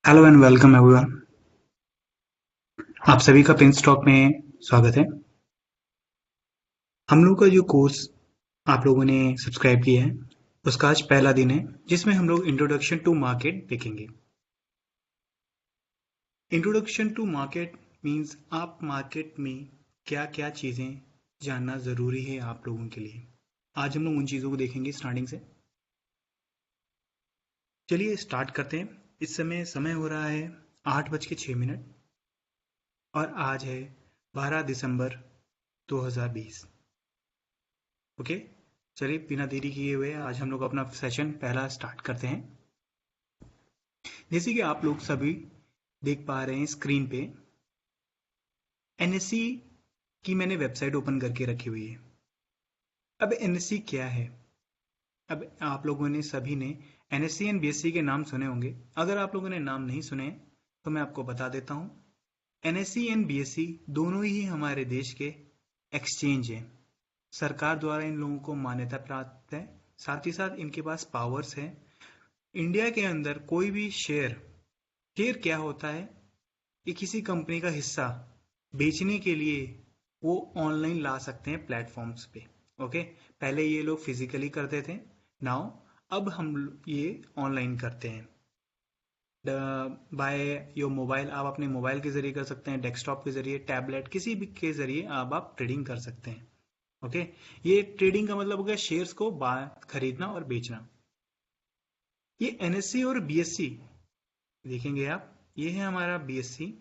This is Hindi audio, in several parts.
Hello and welcome everyone. आप सभी का पिन स्टॉक में स्वागत है। हम लोग का जो कोर्स आप लोगों ने सब्सक्राइब किया है उसका आज पहला दिन है जिसमें हम लोग इंट्रोडक्शन टू मार्केट देखेंगे। इंट्रोडक्शन टू मार्केट मींस आप मार्केट में क्या क्या चीज़ें जानना ज़रूरी है आप लोगों के लिए। आज हम लोग उन चीज़ों को देखेंगे स्टार्टिंग से। चलिए स्टार्ट करते हैं। इस समय समय हो रहा है 8:06 और आज है 12 दिसंबर 2020। ओके, चलिए बिना देरी किए हुए आज हम लोग अपना सेशन पहला स्टार्ट करते हैं। जैसे कि आप लोग सभी देख पा रहे हैं स्क्रीन पे, एनएससी की मैंने वेबसाइट ओपन करके रखी हुई है। अब एनएससी क्या है? अब आप लोगों ने सभी ने एनएससी एंड बीएससी के नाम सुने होंगे। अगर आप लोगों ने नाम नहीं सुने तो मैं आपको बता देता हूँ। एनएससी एंड बीएससी दोनों ही हमारे देश के एक्सचेंज हैं। सरकार द्वारा इन लोगों को मान्यता प्राप्त है। साथ ही साथ इनके पास पावर्स है। इंडिया के अंदर कोई भी शेयर शेयर क्या होता है? ये किसी कंपनी का हिस्सा बेचने के लिए वो ऑनलाइन ला सकते हैं प्लेटफॉर्म्स पे। ओके, पहले ये लोग फिजिकली करते थे। नाउ अब हम ये ऑनलाइन करते हैं। बाय योर मोबाइल, आप अपने मोबाइल के जरिए कर सकते हैं, डेस्कटॉप के जरिए, टैबलेट, किसी भी के जरिए आप ट्रेडिंग कर सकते हैं। ओके, ये ट्रेडिंग का मतलब हो गया शेयर्स को खरीदना और बेचना। ये एनएससी और बीएससी देखेंगे आप, ये है हमारा बीएससी,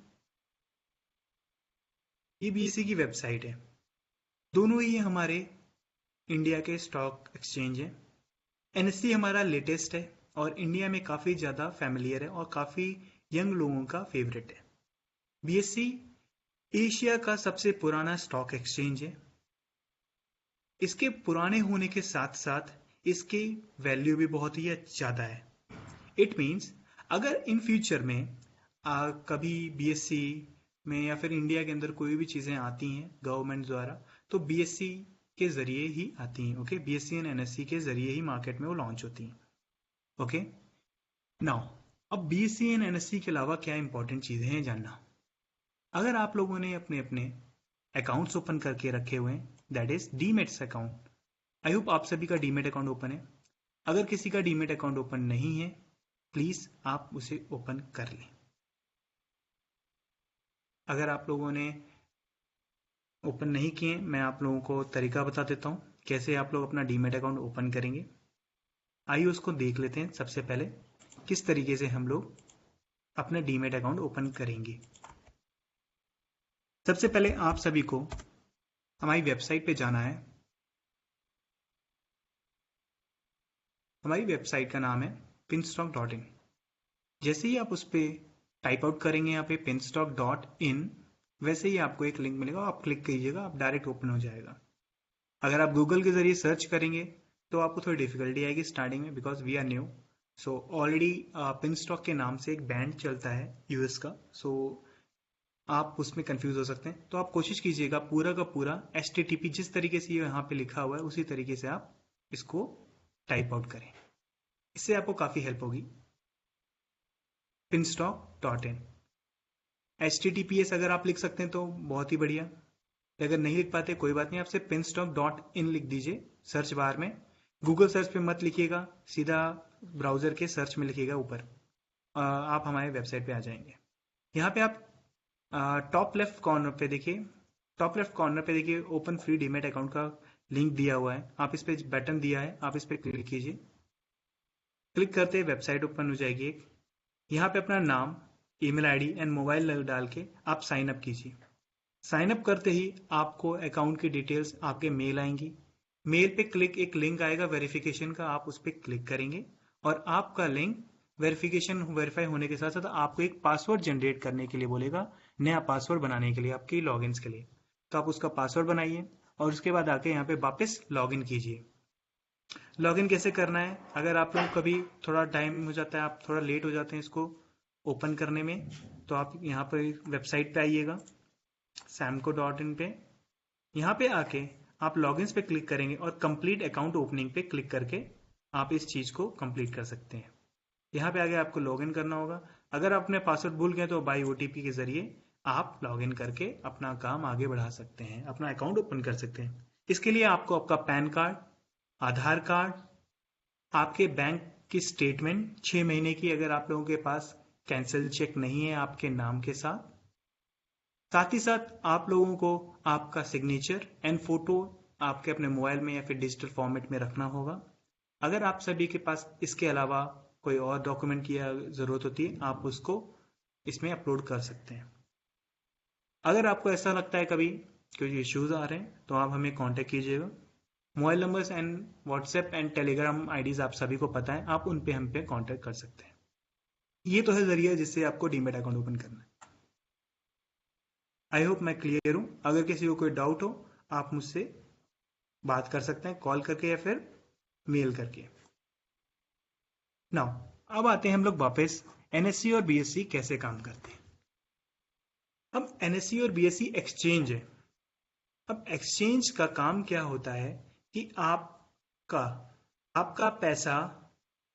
ये बीएससी की वेबसाइट है। दोनों ही हमारे इंडिया के स्टॉक एक्सचेंज है। एनएससी हमारा लेटेस्ट है और इंडिया में काफ़ी ज़्यादा फैमिलियर है और काफ़ी यंग लोगों का फेवरेट है। बीएससी एशिया का सबसे पुराना स्टॉक एक्सचेंज है। इसके पुराने होने के साथ साथ इसकी वैल्यू भी बहुत ही ज़्यादा है। इट मीन्स अगर इन फ्यूचर में कभी बीएससी में या फिर इंडिया के अंदर कोई भी चीज़ें आती हैं गवर्नमेंट द्वारा, तो बीएससी के जरिए ही आती हैं। ओके, बीएससी एंड एनएससी के जरिए ही मार्केट में वो लॉन्च होती हैं। ओके, नाउ अब बीएससी एंड एनएससी के अलावा क्या इंपॉर्टेंट चीज़ें हैं जानना। अगर आप लोगों ने अपने अपने अकाउंट्स ओपन करके रखे हुए हैं, that is demats account. I hope आप सभी का डीमेट अकाउंट ओपन है। अगर किसी का डीमेट अकाउंट ओपन नहीं है, प्लीज़ आप उसे ओपन कर लें। अगर आप लोगों ने ओपन नहीं किए, मैं आप लोगों को तरीका बता देता हूँ कैसे आप लोग अपना डीमेट अकाउंट ओपन करेंगे। आइए उसको देख लेते हैं। सबसे पहले किस तरीके से हम लोग अपना डीमेट अकाउंट ओपन करेंगे। सबसे पहले आप सभी को हमारी वेबसाइट पे जाना है। हमारी वेबसाइट का नाम है pinstock.in। जैसे ही आप उस पर टाइप आउट करेंगे यहाँ पे pinstock.in, वैसे ही आपको एक लिंक मिलेगा, आप क्लिक कीजिएगा, आप डायरेक्ट ओपन हो जाएगा। अगर आप गूगल के जरिए सर्च करेंगे तो आपको थोड़ी डिफिकल्टी आएगी स्टार्टिंग में, because we are new. So already पिनस्टॉक के नाम से एक बैंड चलता है यूएस का। सो आप उसमें कंफ्यूज हो सकते हैं, तो आप कोशिश कीजिएगा पूरा का पूरा HTTP जिस तरीके से ये यहाँ पे लिखा हुआ है उसी तरीके से आप इसको टाइप आउट करें। इससे आपको काफ़ी हेल्प होगी। pinstock.in, HTTPS अगर आप लिख सकते हैं तो बहुत ही बढ़िया। अगर नहीं लिख पाते कोई बात नहीं, आप सिर्फ pinstock.in लिख दीजिए सर्च बार में। गूगल सर्च पे मत लिखिएगा, सीधा ब्राउजर के सर्च में लिखिएगा ऊपर। आप हमारे वेबसाइट पे आ जाएंगे। यहाँ पे आप टॉप लेफ्ट कॉर्नर पे देखिए, टॉप लेफ्ट कॉर्नर पे देखिए ओपन फ्री डीमेट अकाउंट का लिंक दिया हुआ है। आप इस पे बटन दिया है, आप इस पे क्लिक कीजिए। क्लिक करते ही वेबसाइट ओपन हो जाएगी एक। यहाँ पे अपना नाम, ईमेल आईडी एंड मोबाइल डाल के आप साइन अप कीजिए। साइन अप करते ही आपको अकाउंट की डिटेल्स आपके मेल आएंगी। मेल पे क्लिक एक लिंक आएगा वेरिफिकेशन का, आप उस पर क्लिक करेंगे और आपका लिंक वेरीफाई होने के साथ साथ आपको एक पासवर्ड जनरेट करने के लिए बोलेगा, नया पासवर्ड बनाने के लिए आपके लॉगिन के लिए। तो आप उसका पासवर्ड बनाइए और उसके बाद आके यहाँ पे वापस लॉगिन कीजिए। लॉगिन कैसे करना है, अगर आप लोग कभी थोड़ा टाइम हो जाता है, आप थोड़ा लेट हो जाते हैं इसको ओपन करने में, तो आप यहाँ पर वेबसाइट पे आइएगा samco.in पे। यहाँ पे आके आप लॉगिन्स पे क्लिक करेंगे और कंप्लीट अकाउंट ओपनिंग पे क्लिक करके आप इस चीज़ को कंप्लीट कर सकते हैं। यहाँ पे आगे आपको लॉगिन करना होगा। अगर आप अपने पासवर्ड भूल गए तो बाई ओटीपी के जरिए आप लॉगिन करके अपना काम आगे बढ़ा सकते हैं, अपना अकाउंट ओपन कर सकते हैं। इसके लिए आपको आपका पैन कार्ड, आधार कार्ड, आपके बैंक की स्टेटमेंट 6 महीने की अगर आप लोगों के पास कैंसिल चेक नहीं है आपके नाम के साथ ही साथ आप लोगों को आपका सिग्नेचर एंड फोटो आपके अपने मोबाइल में या फिर डिजिटल फॉर्मेट में रखना होगा। अगर आप सभी के पास इसके अलावा कोई और डॉक्यूमेंट की जरूरत होती है, आप उसको इसमें अपलोड कर सकते हैं। अगर आपको ऐसा लगता है कभी कोई इश्यूज आ रहे हैं तो आप हमें कांटेक्ट कीजिएगा। Mobile numbers and WhatsApp and Telegram IDs आप सभी को पता है, आप उन पे हम पे कांटेक्ट कर सकते हैं। ये तो है जरिया जिससे आपको डीमेट अकाउंट ओपन करना है। आई होप मैं क्लियर हूं। अगर किसी को कोई डाउट हो आप मुझसे बात कर सकते हैं कॉल करके या फिर मेल करके। नाउ अब आते हैं हम लोग वापस एनएससी और बीएससी कैसे काम करते हैं। अब एनएससी और बीएससी एक्सचेंज है। अब एक्सचेंज का काम क्या होता है कि आपका आपका पैसा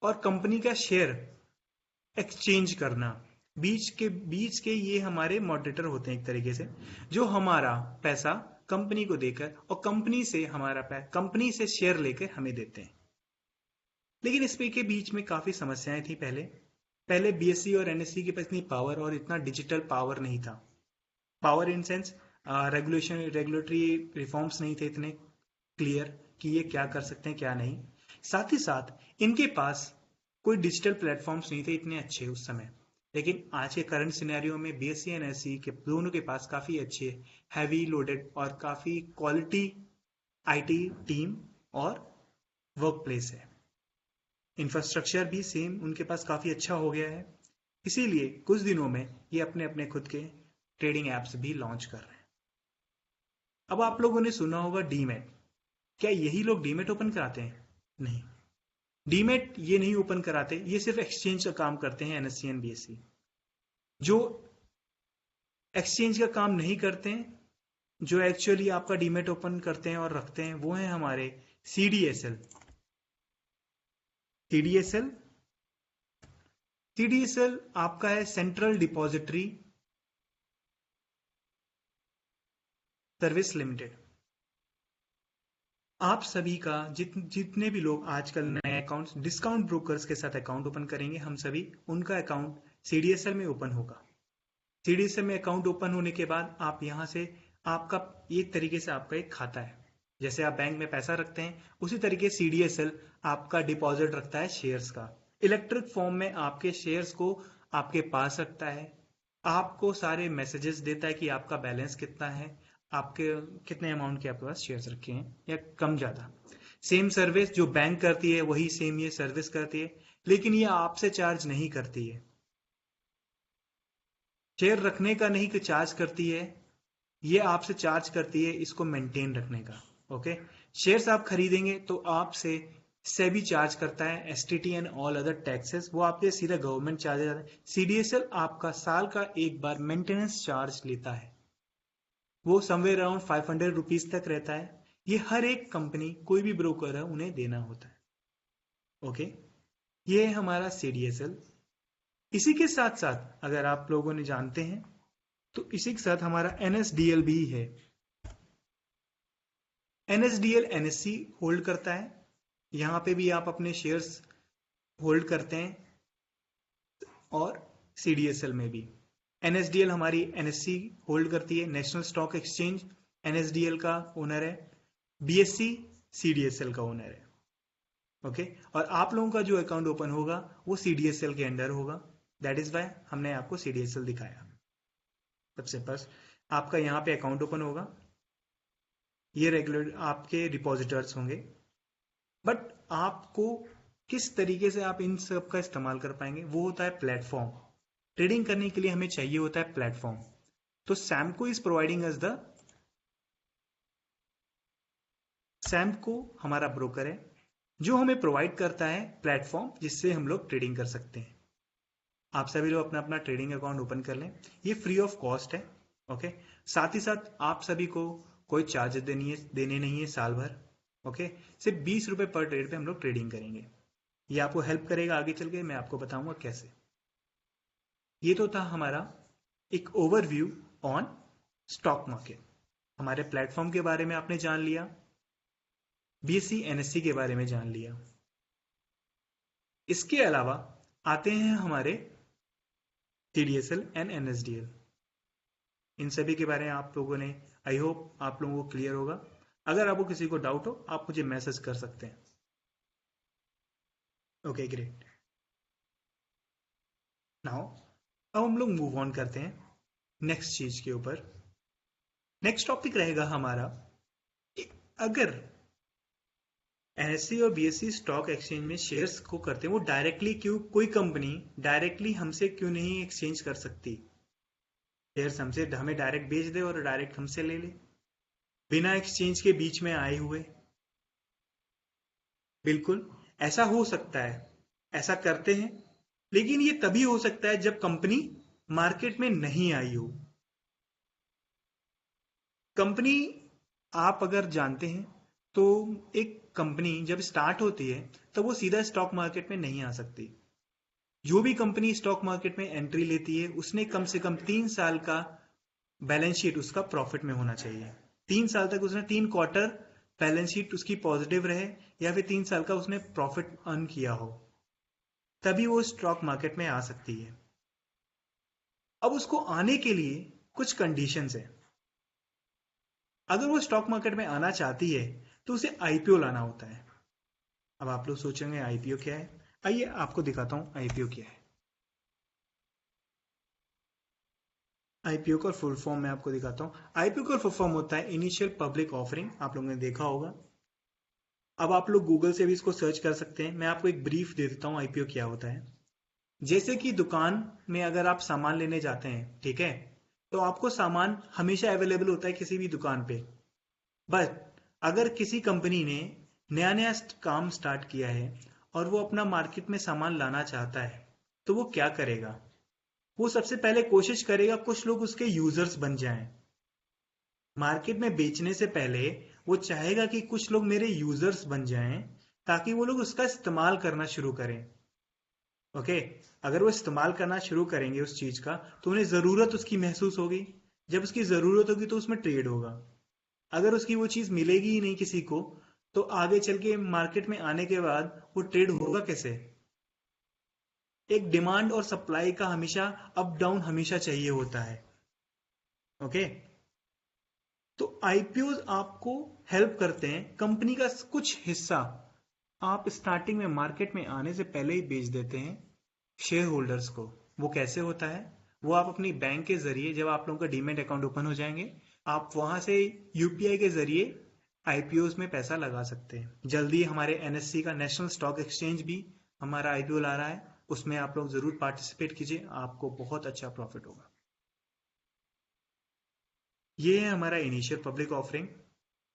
और कंपनी का शेयर एक्सचेंज करना। बीच के ये हमारे मॉडरेटर होते हैं एक तरीके से, जो हमारा पैसा कंपनी को देकर और कंपनी से शेयर लेकर हमें देते हैं। लेकिन इस पे के बीच में काफी समस्याएं थी। पहले बीएससी और एनएससी के पास इतनी पावर और इतना डिजिटल पावर नहीं था। Power in sense regulatory reforms नहीं थे इतने क्लियर कि ये क्या कर सकते हैं क्या नहीं। साथ ही साथ इनके पास कोई डिजिटल प्लेटफॉर्म्स नहीं थे इतने अच्छे उस समय। लेकिन आज के करंट सिनेरियो में बीएससी एंड एनएससी के दोनों के पास काफी अच्छे हैवी लोडेड और काफी क्वालिटी आईटी टीम और वर्क प्लेस है। इंफ्रास्ट्रक्चर भी सेम उनके पास काफी अच्छा हो गया है। इसीलिए कुछ दिनों में ये अपने अपने खुद के ट्रेडिंग एप्स भी लॉन्च कर रहे हैं। अब आप लोगों ने सुना होगा डीमेट। क्या यही लोग डीमेट ओपन कराते हैं? नहीं, डीमेट ये नहीं ओपन कराते, ये सिर्फ एक्सचेंज का काम करते हैं एनएससी एंड बीएससी। जो एक्सचेंज का काम नहीं करते हैं, जो एक्चुअली आपका डीमेट ओपन करते हैं और रखते हैं, वो है हमारे सीडीएसएल। सीडीएसएल सीडीएसएल आपका है सेंट्रल डिपॉजिटरी सर्विस लिमिटेड। आप सभी का जितने भी लोग आजकल नए अकाउंट्स डिस्काउंट ब्रोकर्स के साथ अकाउंट ओपन करेंगे, हम सभी उनका अकाउंट सीडीएसएल में ओपन होगा। सीडीएसएल में अकाउंट ओपन होने के बाद आप यहां से आपका एक तरीके से आपका एक खाता है। जैसे आप बैंक में पैसा रखते हैं उसी तरीके सीडीएसएल आपका डिपॉजिट रखता है शेयर्स का। इलेक्ट्रिक फॉर्म में आपके शेयर्स को आपके पास रखता है, आपको सारे मैसेजेस देता है कि आपका बैलेंस कितना है, आपके कितने अमाउंट के आपके पास शेयर्स रखे हैं या कम ज्यादा। सेम सर्विस जो बैंक करती है वही सेम ये सर्विस करती है, लेकिन ये आपसे चार्ज नहीं करती है। शेयर रखने का नहीं चार्ज करती है, ये आपसे चार्ज करती है इसको मेंटेन रखने का। ओके, शेयर्स आप खरीदेंगे तो आपसे सेबी चार्ज करता है, STT and all other taxes, वो आपके सीधा गवर्नमेंट चार्ज जाता है। सीडीएसएल आपका साल का एक बार मेंटेनेंस चार्ज लेता है, वो समवेयर अराउंड 500 रुपीज तक रहता है। ये हर एक कंपनी कोई भी ब्रोकर है उन्हें देना होता है। ओके, ये है हमारा सीडीएसएल। इसी के साथ साथ अगर आप लोगों ने जानते हैं तो इसी के साथ हमारा एनएसडीएल भी है। एनएसडीएल एनएससी होल्ड करता है, यहां पे भी आप अपने शेयर्स होल्ड करते हैं और सीडीएसएल में भी। एनएसडीएल हमारी एनएससी होल्ड करती है, नेशनल स्टॉक एक्सचेंज एनएसडीएल का ओनर है, बीएससी सीडीएसएल का ओनर है। ओके, और आप लोगों का जो अकाउंट ओपन होगा वो सीडीएसएल के अंडर होगा। दैट इज वाई हमने आपको सीडीएसएल दिखाया। सबसे फर्स्ट आपका यहाँ पे अकाउंट ओपन होगा, ये रेगुलर आपके डिपॉजिटर्स होंगे। बट आपको किस तरीके से आप इन सब का इस्तेमाल कर पाएंगे वो होता है प्लेटफॉर्म। ट्रेडिंग करने के लिए हमें चाहिए होता है प्लेटफॉर्म। तो Samco is providing us the Samco हमारा ब्रोकर है जो हमें प्रोवाइड करता है प्लेटफॉर्म जिससे हम लोग ट्रेडिंग कर सकते हैं। आप सभी लोग अपना अपना ट्रेडिंग अकाउंट ओपन कर लें, ये फ्री ऑफ कॉस्ट है। ओके, साथ ही साथ आप सभी को कोई चार्ज देने नहीं है साल भर। ओके, सिर्फ 20 रुपए पर ट्रेड पे हम लोग ट्रेडिंग करेंगे। ये आपको हेल्प करेगा आगे चल के, मैं आपको बताऊंगा कैसे। ये तो था हमारा एक ओवरव्यू ऑन स्टॉक मार्केट। हमारे प्लेटफॉर्म के बारे में आपने जान लिया, बीएससी एनएससी के बारे में जान लिया। इसके अलावा आते हैं हमारे टीडीएसएल एंड एनएसडीएल। इन सभी के बारे में आप लोगों ने, आई होप आप लोगों को क्लियर होगा। अगर आपको किसी को डाउट हो आप मुझे मैसेज कर सकते हैं। Okay great. नाउ अब हम लोग मूव ऑन करते हैं नेक्स्ट चीज के ऊपर। नेक्स्ट टॉपिक रहेगा हमारा कि अगर एनएससी और बीएससी स्टॉक एक्सचेंज में शेयर्स को करते हैं, वो डायरेक्टली क्यों, कोई कंपनी डायरेक्टली हमसे क्यों नहीं एक्सचेंज कर सकती? शेयर्स हमसे, हमें डायरेक्ट बेच दे और डायरेक्ट हमसे ले ले, बिना एक्सचेंज के बीच में आए हुए। बिल्कुल ऐसा हो सकता है, ऐसा करते हैं, लेकिन ये तभी हो सकता है जब कंपनी मार्केट में नहीं आई हो। कंपनी, आप अगर जानते हैं तो एक कंपनी जब स्टार्ट होती है तो वो सीधा स्टॉक मार्केट में नहीं आ सकती। जो भी कंपनी स्टॉक मार्केट में एंट्री लेती है उसने कम से कम 3 साल का बैलेंस शीट उसका प्रॉफिट में होना चाहिए। 3 साल तक उसने 3 क्वार्टर बैलेंस शीट उसकी पॉजिटिव रहे, या फिर 3 साल का उसने प्रॉफिट अर्न किया हो, तभी वो स्टॉक मार्केट में आ सकती है। अब उसको आने के लिए कुछ कंडीशंस है। अगर वो स्टॉक मार्केट में आना चाहती है तो उसे आईपीओ लाना होता है। अब आप लोग सोचेंगे आईपीओ क्या है? आइए आपको दिखाता हूं आईपीओ क्या है। आईपीओ का फुल फॉर्म मैं आपको दिखाता हूं। आईपीओ का फुल फॉर्म होता है इनिशियल पब्लिक ऑफरिंग। आप लोगों ने देखा होगा। अब आप लोग गूगल से भी इसको सर्च कर सकते हैं। मैं आपको एक ब्रीफ दे देता हूं आईपीओ क्या होता है। जैसे कि दुकान में अगर आप सामान लेने जाते हैं, ठीक है, तो आपको सामान हमेशा अवेलेबल होता है किसी भी दुकान पे। बट अगर किसी कंपनी ने नया नया काम स्टार्ट किया है और वो अपना मार्केट में सामान लाना चाहता है, तो वो क्या करेगा? वो सबसे पहले कोशिश करेगा कुछ लोग उसके यूजर्स बन जाएं। मार्केट में बेचने से पहले वो चाहेगा कि कुछ लोग मेरे यूजर्स बन जाएं, ताकि वो लोग उसका इस्तेमाल करना शुरू करें। ओके, अगर वो इस्तेमाल करना शुरू करेंगे उस चीज का, तो उन्हें जरूरत उसकी महसूस होगी। जब उसकी जरूरत होगी तो उसमें ट्रेड होगा। अगर उसकी वो चीज मिलेगी ही नहीं किसी को, तो आगे चल के मार्केट में आने के बाद वो ट्रेड होगा कैसे? एक डिमांड और सप्लाई का हमेशा अप डाउन हमेशा चाहिए होता है। ओके, तो आईपीओ आपको हेल्प करते हैं। कंपनी का कुछ हिस्सा आप स्टार्टिंग में मार्केट में आने से पहले ही बेच देते हैं शेयर होल्डर्स को। वो कैसे होता है? वो आप अपनी बैंक के जरिए, जब आप लोगों का डीमेट अकाउंट ओपन हो जाएंगे, आप वहां से यूपीआई के जरिए आईपीओ में पैसा लगा सकते हैं। जल्दी हमारे एनएससी का, नेशनल स्टॉक एक्सचेंज भी हमारा आईपीओ ला रहा है, उसमें आप लोग जरूर पार्टिसिपेट कीजिए, आपको बहुत अच्छा प्रॉफिट होगा। ये है हमारा इनिशियल पब्लिक ऑफरिंग।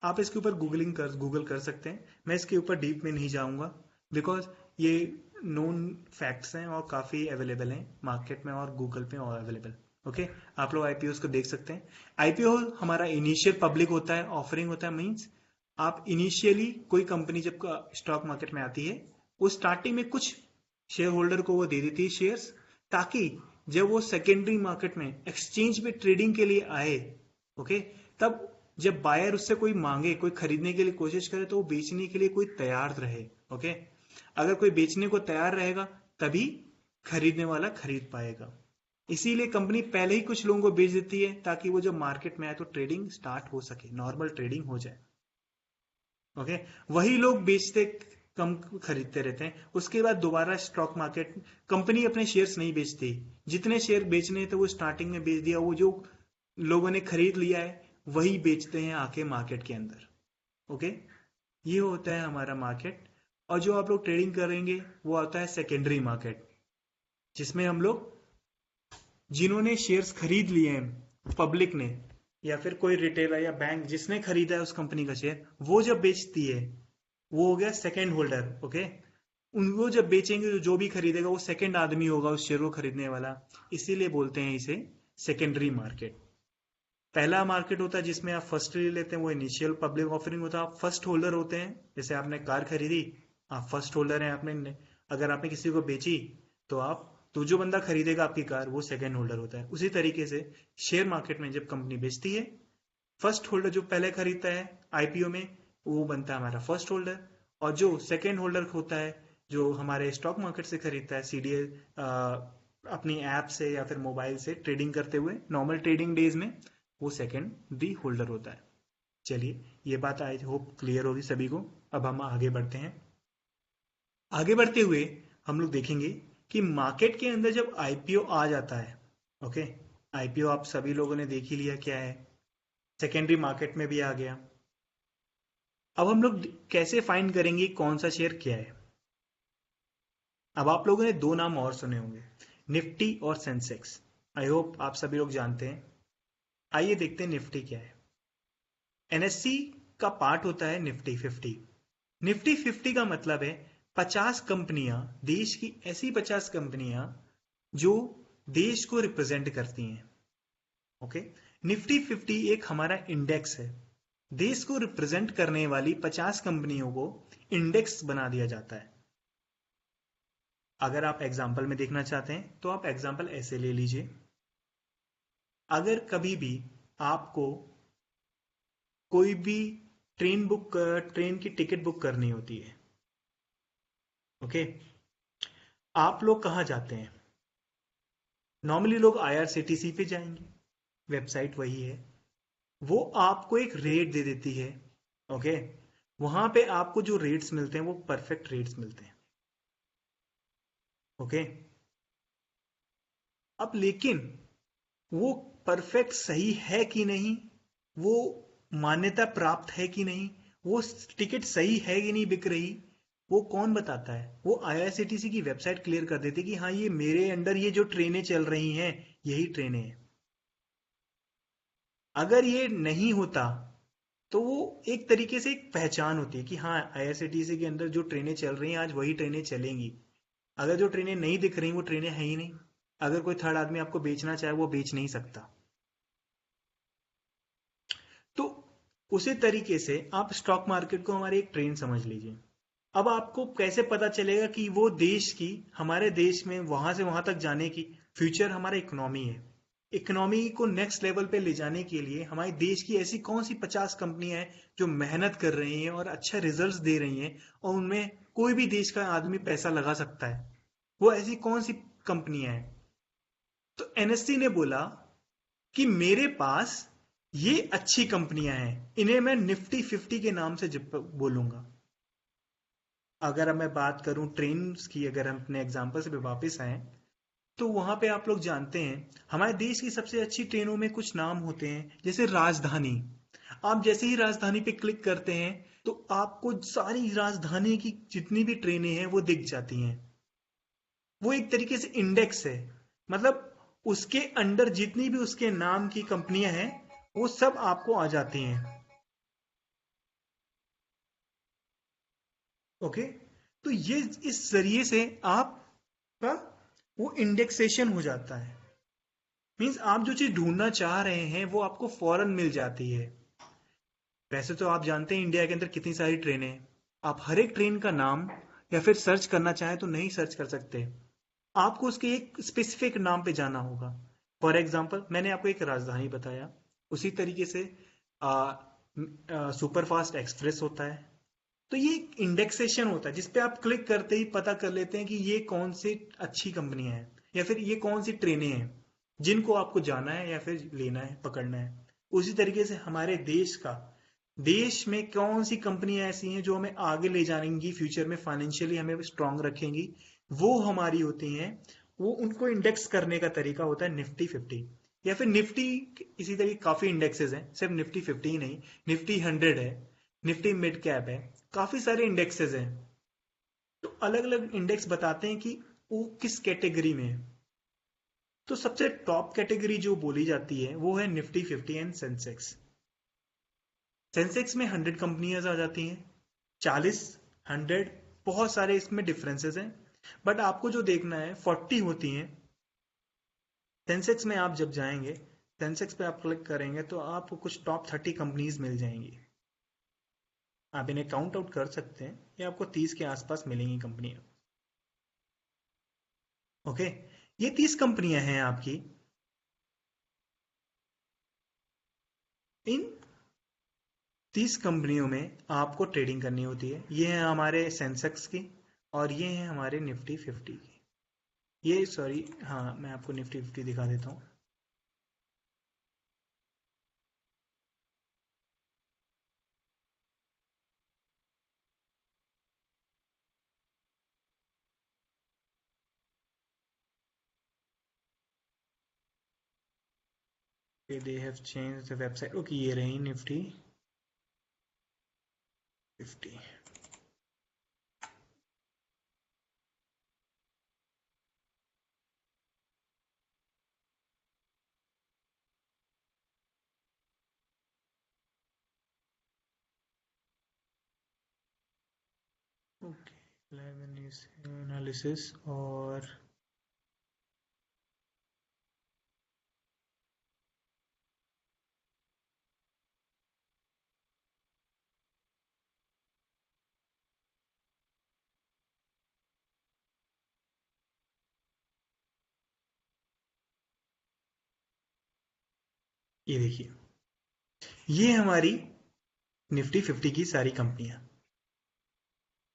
आप इसके ऊपर गूगल कर सकते हैं। मैं इसके ऊपर डीप में नहीं जाऊंगा, बिकॉज ये नोन फैक्ट्स हैं और काफ़ी अवेलेबल हैं मार्केट में और गूगल पे और अवेलेबल। ओके, आप लोग आईपीओ को देख सकते हैं। आईपीओ हमारा इनिशियल पब्लिक होता है, ऑफरिंग होता है। मीन्स आप इनिशियली, कोई कंपनी जब स्टॉक मार्केट में आती है, वो स्टार्टिंग में कुछ शेयर होल्डर को वो दे देती है शेयर्स, ताकि जब वो सेकेंडरी मार्केट में एक्सचेंज पे ट्रेडिंग के लिए आए, ओके, तब जब बायर उससे कोई मांगे, कोई खरीदने के लिए कोशिश करे, तो वो बेचने के लिए कोई तैयार रहे। ओके, अगर कोई बेचने को तैयार रहेगा तभी खरीदने वाला खरीद पाएगा। इसीलिए कंपनी पहले ही कुछ लोगों को बेच देती है, ताकि वो जब मार्केट में आए तो ट्रेडिंग स्टार्ट हो सके, नॉर्मल ट्रेडिंग हो जाए। ओके, वही लोग बेचते कम खरीदते रहते हैं। उसके बाद दोबारा स्टॉक मार्केट, कंपनी अपने शेयर्स नहीं बेचती। जितने शेयर बेचने थे वो स्टार्टिंग में बेच दिया, वो जो लोगों ने खरीद लिया है वही बेचते हैं आके मार्केट के अंदर। ओके, ये होता है हमारा मार्केट। और जो आप लोग ट्रेडिंग करेंगे वो आता है सेकेंडरी मार्केट, जिसमें हम लोग, जिन्होंने शेयर्स खरीद लिए हैं पब्लिक ने, या फिर कोई रिटेलर या बैंक जिसने खरीदा है उस कंपनी का शेयर, वो जब बेचती है, वो हो गया सेकेंड होल्डर। ओके, उनको जब बेचेंगे तो जो भी खरीदेगा वो सेकेंड आदमी होगा उस शेयर को खरीदने वाला। इसीलिए बोलते हैं इसे सेकेंडरी मार्केट। पहला मार्केट होता है जिसमें आप फर्स्ट ले लेते हैं, वो इनिशियल पब्लिक ऑफरिंग होता है। आप फर्स्ट होल्डर होते हैं। जैसे आपने कार खरीदी, आप फर्स्ट होल्डर हैं। आपने, अगर आपने किसी को बेची तो आप तो जो बंदा खरीदेगा आपकी कार वो सेकंड होल्डर होता है। उसी तरीके से शेयर मार्केट में जब कंपनी बेचती है, फर्स्ट होल्डर जो पहले खरीदता है आईपीओ में वो बनता है हमारा फर्स्ट होल्डर, और जो सेकंड होल्डर होता है जो हमारे स्टॉक मार्केट से खरीदता है सीडीए अपनी ऐप से या फिर मोबाइल से ट्रेडिंग करते हुए नॉर्मल ट्रेडिंग डेज में, वो सेकेंडरी होल्डर होता है। चलिए, ये बात आई होप क्लियर होगी सभी को। अब हम आगे बढ़ते हैं। आगे बढ़ते हुए हम लोग देखेंगे कि मार्केट के अंदर जब आईपीओ आ जाता है, ओके, आईपीओ आप सभी लोगों ने देख ही लिया क्या है, सेकेंडरी मार्केट में भी आ गया। अब हम लोग कैसे फाइंड करेंगे कौन सा शेयर क्या है। अब आप लोगों ने दो नाम और सुने होंगे, निफ्टी और सेंसेक्स। आई होप आप सभी लोग जानते हैं। आइए देखते हैं निफ्टी क्या है। एनएससी का पार्ट होता है निफ्टी 50। निफ्टी 50 का मतलब है 50 कंपनियां, देश की ऐसी 50 कंपनियां जो देश को रिप्रेजेंट करती हैं। ओके, निफ्टी 50 एक हमारा इंडेक्स है। देश को रिप्रेजेंट करने वाली 50 कंपनियों को इंडेक्स बना दिया जाता है। अगर आप एग्जाम्पल में देखना चाहते हैं तो आप एग्जाम्पल ऐसे ले लीजिए। अगर कभी भी आपको कोई भी ट्रेन की टिकट बुक करनी होती है, ओके, आप लोग कहां जाते हैं? नॉर्मली लोग आईआरसीटीसी पे जाएंगे, वेबसाइट वही है। वो आपको एक रेट दे देती है, ओके, वहां पे आपको जो रेट्स मिलते हैं वो परफेक्ट रेट्स मिलते हैं, ओके। अब लेकिन वो परफेक्ट सही है कि नहीं, वो मान्यता प्राप्त है कि नहीं, वो टिकट सही है कि नहीं बिक रही, वो कौन बताता है? वो आईआरसीटीसी की वेबसाइट क्लियर कर देती है कि हाँ, ये मेरे अंडर ये जो ट्रेनें चल रही हैं यही ट्रेनें हैं। अगर ये नहीं होता तो वो एक तरीके से एक पहचान होती है कि हाँ, आईआरसीटीसी के अंदर जो ट्रेनें चल रही हैं आज वही ट्रेनें चलेंगी। अगर जो ट्रेनें नहीं दिख रही वो ट्रेनें है ही नहीं। अगर कोई थर्ड आदमी आपको बेचना चाहे वो बेच नहीं सकता। तो उसी तरीके से आप स्टॉक मार्केट को हमारी एक ट्रेन समझ लीजिए। अब आपको कैसे पता चलेगा कि वो देश की, हमारे देश में वहां से वहां तक जाने की, फ्यूचर हमारा इकोनॉमी है। इकोनॉमी को नेक्स्ट लेवल पे ले जाने के लिए हमारे देश की ऐसी कौन सी 50 कंपनियां हैं जो मेहनत कर रही हैं और अच्छा रिजल्ट्स दे रही हैं, और उनमें कोई भी देश का आदमी पैसा लगा सकता है, वो ऐसी कौन सी कंपनियां हैं? तो एनएससी ने बोला कि मेरे पास ये अच्छी कंपनियां हैं, इन्हें मैं निफ्टी 50 के नाम से बोलूंगा। अगर मैं बात करूं ट्रेन्स की, अगर हम अपने एग्जांपल से वापस आए, तो वहां पे आप लोग जानते हैं हमारे देश की सबसे अच्छी ट्रेनों में कुछ नाम होते हैं, जैसे राजधानी। आप जैसे ही राजधानी पे क्लिक करते हैं तो आपको सारी राजधानी की जितनी भी ट्रेनें हैं वो दिख जाती हैं। वो एक तरीके से इंडेक्स है, मतलब उसके अंडर जितनी भी उसके नाम की कंपनियां हैं वो सब आपको आ जाती हैं, ओके। तो ये इस जरिए से आपका वो इंडेक्सेशन हो जाता है। मींस आप जो चीज ढूंढना चाह रहे हैं वो आपको फौरन मिल जाती है। वैसे तो आप जानते हैं इंडिया के अंदर कितनी सारी ट्रेनें हैं, आप हर एक ट्रेन का नाम या फिर सर्च करना चाहें तो नहीं सर्च कर सकते, आपको उसके एक स्पेसिफिक नाम पे जाना होगा। फॉर एग्जाम्पल मैंने आपको एक राजधानी बताया, उसी तरीके से सुपर फास्ट एक्सप्रेस होता है। तो ये इंडेक्सेशन होता है जिसपे आप क्लिक करते ही पता कर लेते हैं कि ये कौन सी अच्छी कंपनियां हैं या फिर ये कौन सी ट्रेनें हैं जिनको आपको जाना है या फिर लेना है, पकड़ना है। उसी तरीके से हमारे देश का, देश में कौन सी कंपनियां ऐसी हैं जो हमें आगे ले जाएंगी, फ्यूचर में फाइनेंशियली हमें स्ट्रांग रखेंगी, वो हमारी होती हैं। वो उनको इंडेक्स करने का तरीका होता है निफ्टी 50 या फिर निफ्टी। इसी तरीके काफी इंडेक्सेस हैं, सिर्फ निफ्टी 50 ही नहीं, निफ्टी 100 है, निफ्टी मिड कैप है, काफी सारे इंडेक्सेस हैं। तो अलग अलग इंडेक्स बताते हैं कि वो किस कैटेगरी में है। तो सबसे टॉप कैटेगरी जो बोली जाती है वो है निफ्टी 50 एंड सेंसेक्स। सेंसेक्स में 100 कंपनियां आ जाती हैं, 40, 100, बहुत सारे इसमें डिफरेंसेस हैं, बट आपको जो देखना है 40 होती हैं। सेंसेक्स में आप जब जाएंगे, सेंसेक्स पे आप क्लिक करेंगे तो आपको कुछ टॉप 30 कंपनीज मिल जाएंगी। आप इन्हें काउंट आउट कर सकते हैं, ये आपको 30 के आसपास मिलेंगी कंपनियां, ओके। ये 30 कंपनियां हैं आपकी। इन 30 कंपनियों में आपको ट्रेडिंग करनी होती है। ये है हमारे सेंसेक्स की और ये है हमारे निफ्टी 50 की। ये सॉरी, हाँ मैं आपको निफ्टी 50 दिखा देता हूँ। They have change the website. Okay, ये रही निफ्टी 50। ओके, एनालिसिस और ये देखिए, ये हमारी निफ्टी 50 की सारी कंपनियां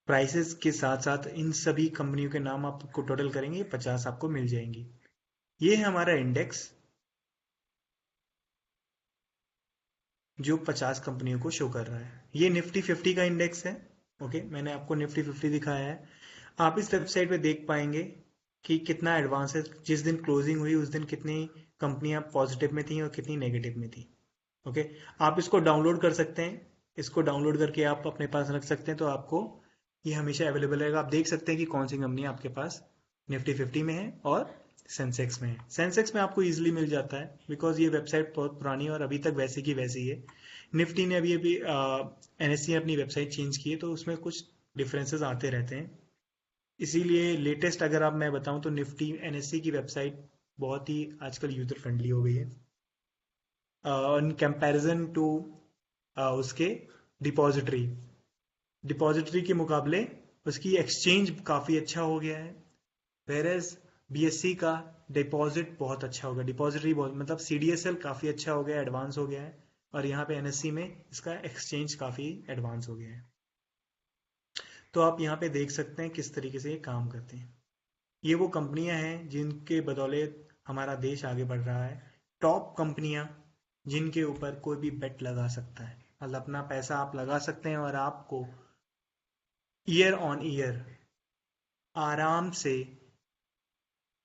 प्राइसेस के साथ साथ इन सभी कंपनियों के नाम आपको टोटल करेंगे 50 आपको मिल जाएंगी। ये है हमारा इंडेक्स जो 50 कंपनियों को शो कर रहा है। ये निफ्टी 50 का इंडेक्स है। ओके, मैंने आपको निफ्टी 50 दिखाया है। आप इस वेबसाइट पे देख पाएंगे कि कितना एडवांस है। जिस दिन क्लोजिंग हुई उस दिन कितनी कंपनियां पॉजिटिव में थी और कितनी नेगेटिव में थी। ओके, आप इसको डाउनलोड कर सकते हैं। इसको डाउनलोड करके आप अपने पास रख सकते हैं, तो आपको ये हमेशा अवेलेबल रहेगा। आप देख सकते हैं कि कौन सी कंपनी आपके पास निफ्टी 50 में है और सेंसेक्स में है। सेंसेक्स में आपको इजीली मिल जाता है बिकॉज ये वेबसाइट बहुत पुरानी है और अभी तक वैसी की वैसी है। निफ्टी ने अभी अभी एनएससी ने अपनी वेबसाइट चेंज की है, तो उसमें कुछ डिफरेंसेस आते रहते हैं। इसीलिए लेटेस्ट अगर आप मैं बताऊं तो निफ्टी एनएससी की वेबसाइट बहुत ही आजकल यूजर फ्रेंडली हो गई है इन कंपैरिजन टू उसके डिपॉजिटरी डिपॉजिटरी के मुकाबले उसकी एक्सचेंज काफ़ी अच्छा हो गया है। वेरेज बीएससी का डिपॉजिट बहुत अच्छा हो गया, डिपॉजिटरी बहुत मतलब सीडीएसएल काफ़ी अच्छा हो गया, एडवांस हो गया है। और यहाँ पे एनएससी में इसका एक्सचेंज काफ़ी एडवांस हो गया है। तो आप यहाँ पे देख सकते हैं किस तरीके से ये काम करते हैं। ये वो कंपनियां हैं जिनके बदौलत हमारा देश आगे बढ़ रहा है। टॉप कंपनियां जिनके ऊपर कोई भी बेट लगा सकता है, मतलब अपना पैसा आप लगा सकते हैं और आपको ईयर ऑन ईयर आराम से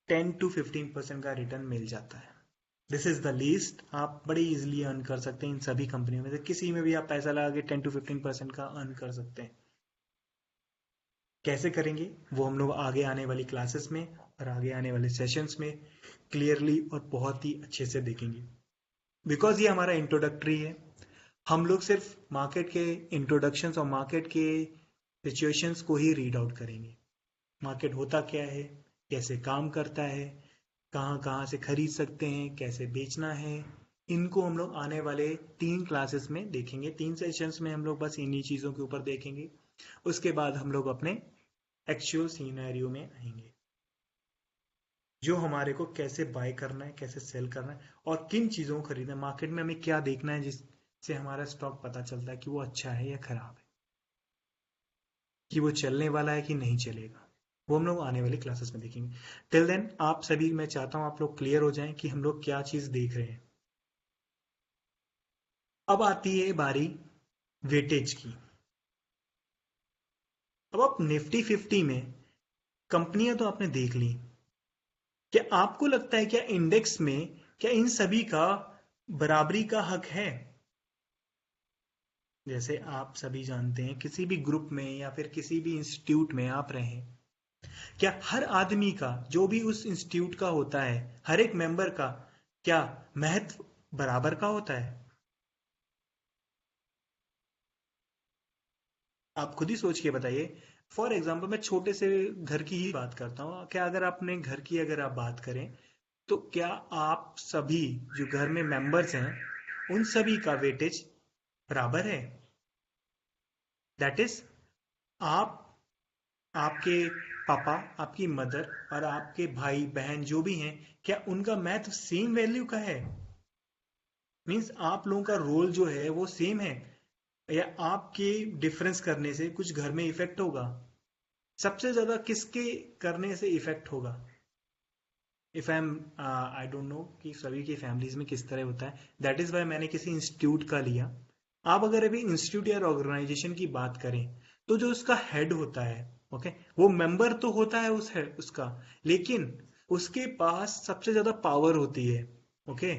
10 to 15% का रिटर्न मिल जाता है। This is the least. आप बड़ी इजीली अर्न कर सकते हैं इन सभी कंपनियों में से किसी में भी आप पैसा लगा के 10 to 15% का अर्न कर सकते हैं। कैसे करेंगे वो हम लोग आगे आने वाली क्लासेस में और आगे आने वाले सेशंस में क्लियरली और बहुत ही अच्छे से देखेंगे। बिकॉज ये हमारा इंट्रोडक्टरी है। हम लोग सिर्फ मार्केट के इंट्रोडक्शंस और मार्केट के सिचुएशंस को ही रीड आउट करेंगे। मार्केट होता क्या है, कैसे काम करता है, कहाँ कहाँ से खरीद सकते हैं, कैसे बेचना है, इनको हम लोग आने वाले 3 क्लासेस में देखेंगे। 3 सेशंस में हम लोग बस इन्हीं चीज़ों के ऊपर देखेंगे। उसके बाद हम लोग अपने एक्चुअल सीनैरियो में आएंगे, जो हमारे को कैसे बाय करना है, कैसे सेल करना है और किन चीज़ों को खरीदना है। मार्केट में हमें क्या देखना है जिससे हमारा स्टॉक पता चलता है कि वो अच्छा है या खराब है, कि वो चलने वाला है कि नहीं चलेगा। वो हम लोग आने वाली क्लासेस में देखेंगे। टिल देन आप सभी, मैं चाहता हूँ आप लोग क्लियर हो जाएं कि हम लोग क्या चीज़ देख रहे हैं। अब आती है बारी वेटेज की। अब आप निफ्टी 50 में कंपनियां तो आपने देख ली, क्या आपको लगता है क्या इंडेक्स में क्या इन सभी का बराबरी का हक है? जैसे आप सभी जानते हैं किसी भी ग्रुप में या फिर किसी भी इंस्टीट्यूट में आप रहें, क्या हर आदमी का जो भी उस इंस्टीट्यूट का होता है, हर एक मेंबर का क्या महत्व बराबर का होता है? आप खुद ही सोच के बताइए। फॉर एग्जाम्पल मैं छोटे से घर की ही बात करता हूँ। क्या अगर अपने घर की अगर आप बात करें तो क्या आप सभी जो घर में मेंबर्स हैं उन सभी का वेटेज बराबर है? दैट इज आप आपके पापा, आपकी मदर और आपके भाई बहन जो भी हैं, क्या उनका मैथ सेम वैल्यू का है? मीन्स आप लोगों का रोल जो है वो सेम है, या आपके डिफरेंस करने से कुछ घर में इफेक्ट होगा? सबसे ज्यादा किसके करने से इफेक्ट होगा? If I am I don't know कि सभी की फैमिलीज में किस तरह होता है, दैट इज वाई मैंने किसी इंस्टीट्यूट का लिया। आप अगर अभी इंस्टीट्यूट या ऑर्गेनाइजेशन की बात करें, तो जो उसका हेड होता है, ओके, वो मेंबर तो होता है उस हेड उसका, लेकिन उसके पास सबसे ज्यादा पावर होती है। ओके,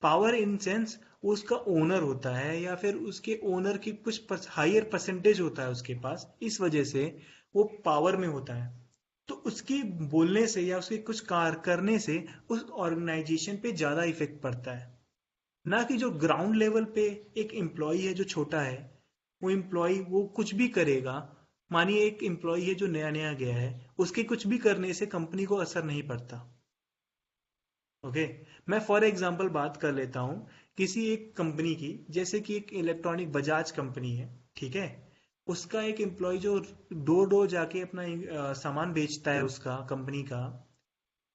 पावर इन सेंस वो उसका ओनर होता है, या फिर उसके ओनर की कुछ हायर परसेंटेज होता है उसके पास, इस वजह से वो पावर में होता है। तो उसके बोलने से या उसके कुछ कार्य करने से उस ऑर्गेनाइजेशन पे ज्यादा इफेक्ट पड़ता है, ना कि जो ग्राउंड लेवल पे एक एम्प्लॉय है जो छोटा है, वो एम्प्लॉय वो कुछ भी करेगा। मानिए एक एम्प्लॉय है जो नया नया गया है, उसके कुछ भी करने से कंपनी को असर नहीं पड़ता। ओके, मैं फॉर एग्जांपल बात कर लेता हूँ किसी एक कंपनी की, जैसे कि एक इलेक्ट्रॉनिक बजाज कंपनी है, ठीक है। उसका एक एम्प्लॉय जो डोर डोर जाके अपना सामान बेचता है उसका कंपनी का,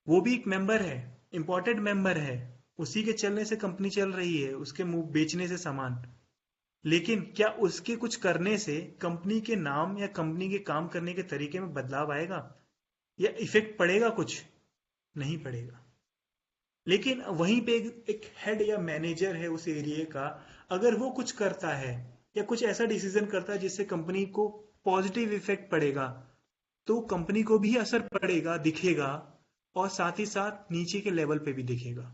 वो भी एक मेंबर है, इम्पोर्टेंट मेंबर है। उसी के चलने से कंपनी चल रही है, उसके मुंह बेचने से सामान। लेकिन क्या उसके कुछ करने से कंपनी के नाम या कंपनी के काम करने के तरीके में बदलाव आएगा, या इफेक्ट पड़ेगा? कुछ नहीं पड़ेगा। लेकिन वहीं पे एक हेड या मैनेजर है उस एरिया का, अगर वो कुछ करता है या कुछ ऐसा डिसीजन करता है जिससे कंपनी को पॉजिटिव इफेक्ट पड़ेगा, तो कंपनी को भी असर पड़ेगा, दिखेगा, और साथ ही साथ नीचे के लेवल पे भी दिखेगा।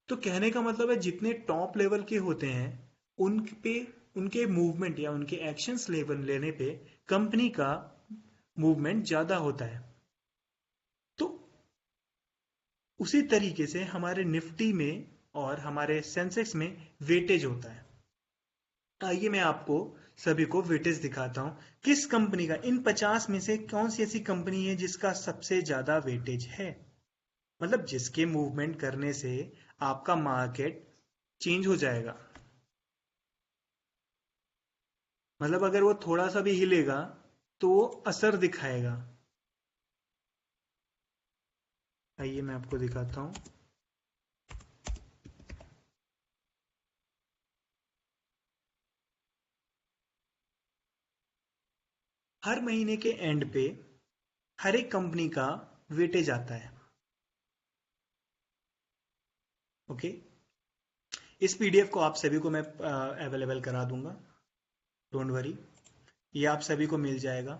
तो कहने का मतलब है जितने टॉप लेवल के होते हैं, उन पे उनके मूवमेंट या उनके एक्शंस लेवल लेने पे कंपनी का मूवमेंट ज्यादा होता है। तो उसी तरीके से हमारे निफ्टी में और हमारे सेंसेक्स में वेटेज होता है। आइए मैं आपको सभी को वेटेज दिखाता हूं। किस कंपनी का, इन 50 में से कौन सी ऐसी कंपनी है जिसका सबसे ज्यादा वेटेज है, मतलब जिसके मूवमेंट करने से आपका मार्केट चेंज हो जाएगा। मतलब अगर वो थोड़ा सा भी हिलेगा तो वो असर दिखाएगा। आइए मैं आपको दिखाता हूं। हर महीने के एंड पे हर एक कंपनी का वेटेज आता है। ओके, इस पीडीएफ को आप सभी को मैं अवेलेबल करा दूंगा, डोंट वरी, ये आप सभी को मिल जाएगा।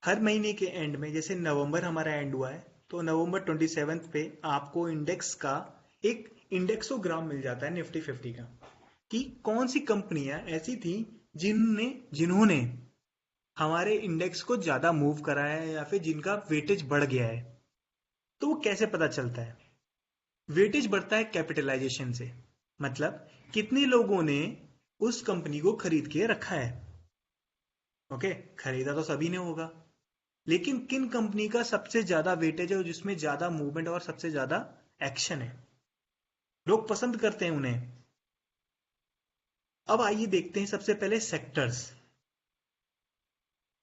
हर महीने के एंड में, जैसे नवंबर हमारा एंड हुआ है, तो नवंबर 27 पे आपको इंडेक्स का एक इंडेक्सोग्राम मिल जाता है निफ्टी 50 का, कि कौन सी कंपनियां ऐसी थी जिनने जिन्होंने हमारे इंडेक्स को ज्यादा मूव करा है, या फिर जिनका वेटेज बढ़ गया है। तो वो कैसे पता चलता है? वेटेज बढ़ता है कैपिटलाइजेशन से, मतलब कितने लोगों ने उस कंपनी को खरीद के रखा है। ओके, खरीदा तो सभी ने होगा, लेकिन किन कंपनी का सबसे ज्यादा वेटेज है और जिसमें ज्यादा मूवमेंट और सबसे ज्यादा एक्शन है, लोग पसंद करते हैं उन्हें। अब आइए देखते हैं सबसे पहले सेक्टर्स।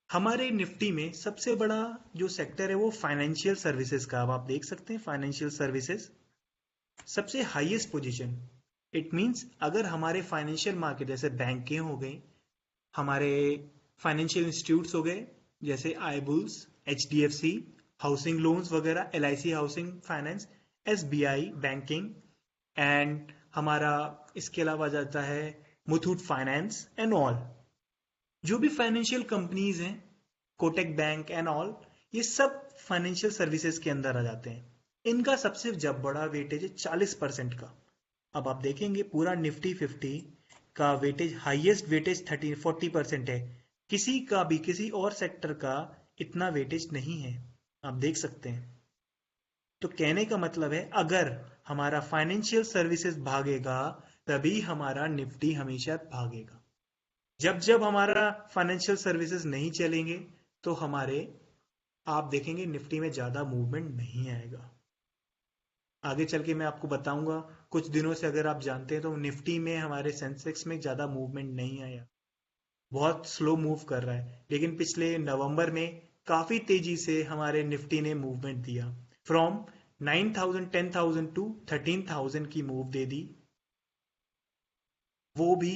हमारे निफ्टी में सबसे बड़ा जो सेक्टर है वो फाइनेंशियल सर्विसेज का, अब आप देख सकते हैं फाइनेंशियल सर्विसेज सबसे हाईएस्ट पोजीशन। इट मींस अगर हमारे फाइनेंशियल मार्केट जैसे बैंकें हो गई, हमारे फाइनेंशियल इंस्टीट्यूट्स हो गए जैसे I bulls, H D F C, housing loans वगैरह, L I C housing finance, S B I banking, and हमारा इसके अलावा जाता है मुथूट फाइनेंस एंड ऑल। जो भी फाइनेंशियल कंपनीज हैं, कोटक बैंक एंड ऑल, ये सब फाइनेंशियल सर्विसेज के अंदर आ जाते हैं। इनका सबसे जब बड़ा वेटेज है 40% का। अब आप देखेंगे पूरा निफ्टी 50 का वेटेज, हाईएस्ट वेटेज 40% है। किसी का भी किसी और सेक्टर का इतना वेटेज नहीं है, आप देख सकते हैं। तो कहने का मतलब है अगर हमारा फाइनेंशियल सर्विसेज भागेगा, तभी हमारा निफ्टी हमेशा भागेगा। जब जब हमारा फाइनेंशियल सर्विसेज नहीं चलेंगे, तो हमारे आप देखेंगे निफ्टी में ज्यादा मूवमेंट नहीं आएगा। आगे चल के मैं आपको बताऊंगा, कुछ दिनों से अगर आप जानते हैं तो निफ्टी में हमारे सेंसेक्स में ज्यादा मूवमेंट नहीं आया। बहुत स्लो मूव कर रहा है, लेकिन पिछले नवंबर में काफी तेजी से हमारे निफ्टी ने मूवमेंट दिया। फ्रॉम 9,000 10,000 टू 13,000 की मूव दे दी, वो भी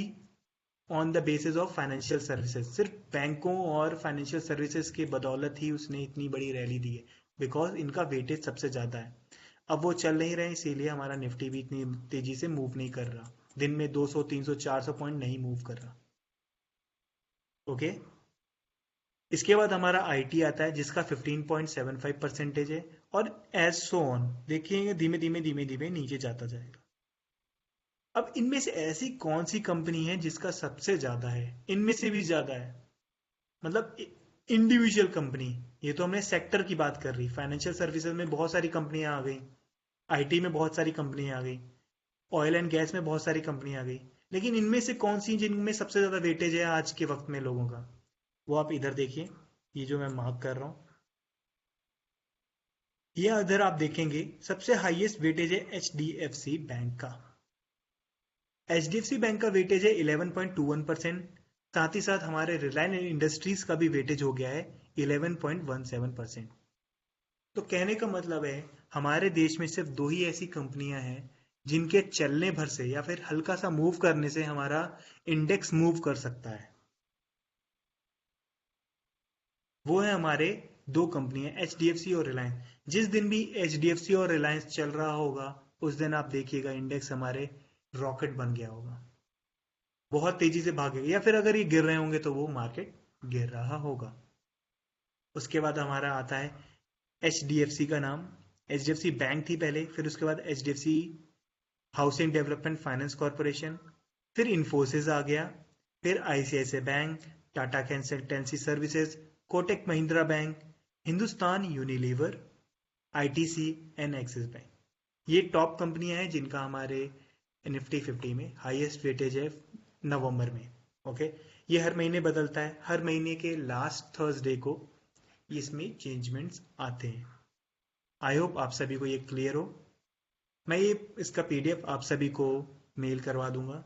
on the basis of financial services. सिर्फ बैंकों और फाइनेंशियल सर्विसेज की बदौलत ही उसने इतनी बड़ी रैली दी है, बिकॉज इनका वेटेज सबसे ज्यादा है। अब वो चल नहीं रहे, इसीलिए हमारा निफ्टी भी इतनी तेजी से मूव नहीं कर रहा, दिन में 200 300 400 पॉइंट नहीं मूव कर रहा। ओके, इसके बाद हमारा आईटी आता है जिसका 15.75% है, और एज सो ऑन देखिए धीमे धीमे धीमे धीमे नीचे जाता जाएगा। अब इनमें से ऐसी कौन सी कंपनी है जिसका सबसे ज्यादा है, इनमें से भी ज्यादा है, मतलब इंडिविजुअल कंपनी। ये तो हमने सेक्टर की बात कर रही, फाइनेंशियल सर्विसेज में बहुत सारी कंपनियां आ गई, आईटी में बहुत सारी कंपनियां आ गई, ऑयल एंड गैस में बहुत सारी कंपनियां आ गई, लेकिन इनमें से कौन सी जिनमें सबसे ज्यादा वेटेज है आज के वक्त में लोगों का, वो आप इधर देखिए, ये जो मैं मार्क कर रहा हूं, ये अगर आप देखेंगे सबसे हाईएस्ट वेटेज है H D F C bank का। H D F C bank का वेटेज है 11.21%। साथ ही साथ हमारे रिलायंस इंडस्ट्रीज का भी वेटेज हो गया है 11.17%। तो कहने का मतलब है हमारे देश में सिर्फ दो ही ऐसी कंपनियां हैं जिनके चलने भर से या फिर हल्का सा मूव करने से हमारा इंडेक्स मूव कर सकता है। वो है हमारे दो कंपनियां, एच डी एफ सी और रिलायंस। जिस दिन भी एच डी एफ सी और रिलायंस चल रहा होगा, उस दिन आप देखिएगा इंडेक्स हमारे रॉकेट बन गया होगा, बहुत तेजी से भागेगा, या फिर अगर ये गिर रहे होंगे तो वो मार्केट गिर रहा होगा। उसके बाद हमारा आता है एच डी एफ सी का नाम। H D F C bank थी पहले, फिर उसके बाद H D F C housing development finance corporation, फिर इन्फोसिस आ गया, फिर ICICI bank, Tata consultancy services, Kotak Mahindra bank, Hindustan Unilever, ITC and Axis bank. ये टॉप कंपनियां हैं जिनका हमारे निफ्टी 50 में हाईएस्ट वेटेज है नवंबर में। ओके, ये हर महीने बदलता है, हर महीने के लास्ट थर्सडे को इसमें चेंजमेंट्स आते हैं। आई होप आप सभी को ये क्लियर हो। मैं ये इसका पीडीएफ आप सभी को मेल करवा दूंगा।